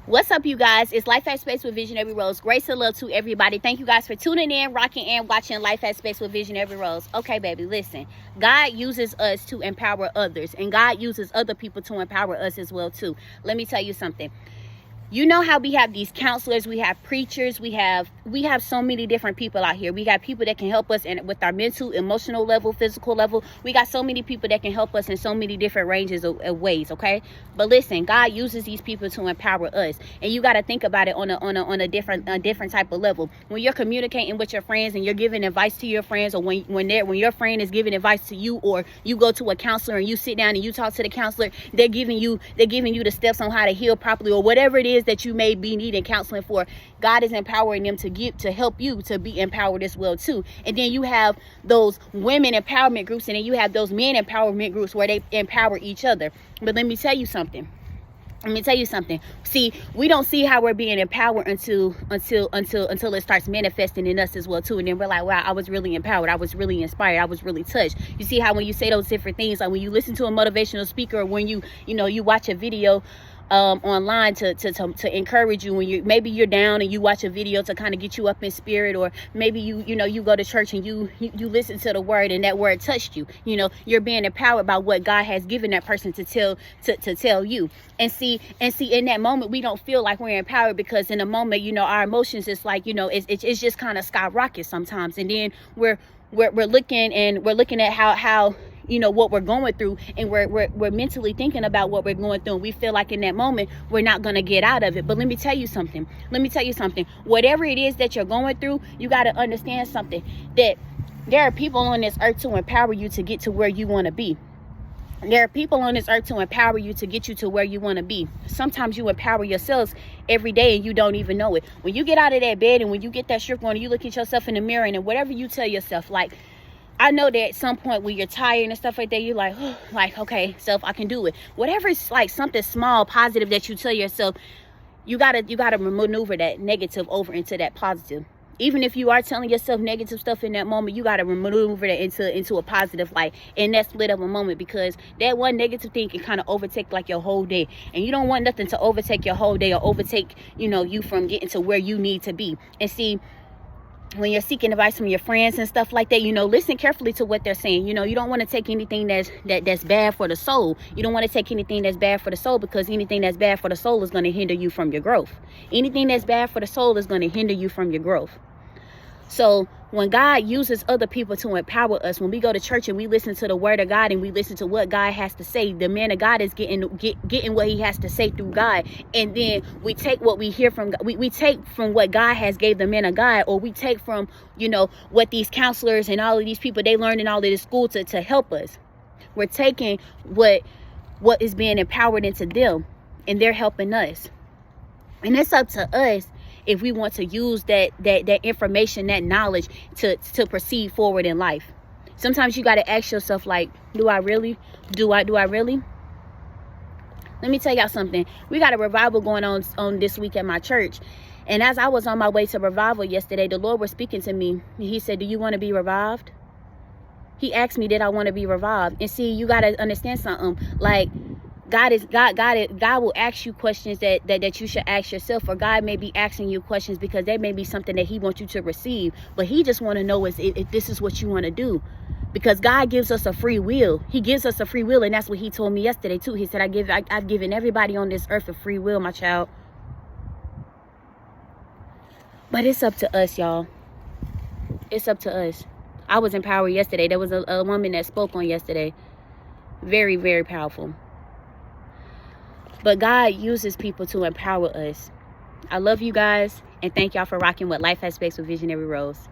What's up, you guys? It's Life at Space with Visionary Rose. Grace and love to everybody. Thank you guys for tuning in, rocking, and watching Life at Space with Visionary Rose. Okay, baby, listen. God uses us to empower others, and God uses other people to empower us as well, too. Let me tell you something. You know how we have these counselors, we have preachers, we have so many different people out here. We got people that can help us with our mental, emotional level, physical level. We got so many people that can help us in so many different ranges of ways, okay? But listen, God uses these people to empower us. And you got to think about it on a different type of level. When you're communicating with your friends and you're giving advice to your friends, or when your friend is giving advice to you, or you go to a counselor and you sit down and you talk to the counselor, they're giving you the steps on how to heal properly, or whatever it is that you may be needing counseling for. God is empowering them to help you to be empowered as well too. And then you have those women empowerment groups, and then you have those men empowerment groups where they empower each other. But let me tell you something. See, we don't see how we're being empowered until it starts manifesting in us as well too. And then we're like, wow, I was really empowered. I was really inspired. I was really touched. You see how when you say those different things, like when you listen to a motivational speaker, or when you watch a video online to encourage you, when maybe you're down and you watch a video to kind of get you up in spirit, or maybe you go to church and you listen to the word and that word touched you. You're being empowered by what God has given that person to tell you. And see in that moment we don't feel like we're empowered, because in a moment our emotions is like it's just kind of skyrocket sometimes. And then we're looking at how what we're going through, and we're mentally thinking about what we're going through, and we feel like in that moment we're not going to get out of it. But let me tell you something. Whatever it is that you're going through, you got to understand something, that there are people on this earth to empower you to get to where you want to be. There are people on this earth to empower you to get you to where you want to be. Sometimes you empower yourselves every day and you don't even know it. When you get out of that bed and when you get that shirt on and you look at yourself in the mirror, and whatever you tell yourself, like, I know that at some point when you're tired and stuff like that, you're like, oh, like, okay, self, I can do it. Whatever is like something small, positive that you tell yourself, you gotta maneuver that negative over into that positive. Even if you are telling yourself negative stuff in that moment, you gotta maneuver that into a positive light in that split of a moment, because that one negative thing can kind of overtake like your whole day, and you don't want nothing to overtake your whole day or overtake you from getting to where you need to be. And see, when you're seeking advice from your friends and stuff like that, listen carefully to what they're saying. You don't want to take anything that's bad for the soul. You don't want to take anything that's bad for the soul, because anything that's bad for the soul is going to hinder you from your growth. Anything that's bad for the soul is going to hinder you from your growth. So when God uses other people to empower us, when we go to church and we listen to the word of God and we listen to what God has to say, the man of God is getting what he has to say through God. And then we take what we hear from God. We take from what God has gave the man of God, or we take from, what these counselors and all of these people, they learned in all of this school to help us. We're taking what is being empowered into them, and they're helping us. And it's up to us if we want to use that information, that knowledge to proceed forward in life. Sometimes you got to ask yourself, like, do I really? Let me tell y'all something. We got a revival going on this week at my church. And as I was on my way to revival yesterday, the Lord was speaking to me. He said, do you want to be revived? He asked me, did I want to be revived? And see, you got to understand something. Like, God will ask you questions that you should ask yourself, or God may be asking you questions because there may be something that he wants you to receive, but he just want to know if this is what you want to do, because God gives us a free will. He gives us a free will, and that's what he told me yesterday too. He said, I've given everybody on this earth a free will, my child. But it's up to us, y'all. It's up to us. I was empowered yesterday. There was a woman that spoke on yesterday. Very, very powerful. But God uses people to empower us. I love you guys, and thank y'all for rocking with Life at Space with Visionary Rose.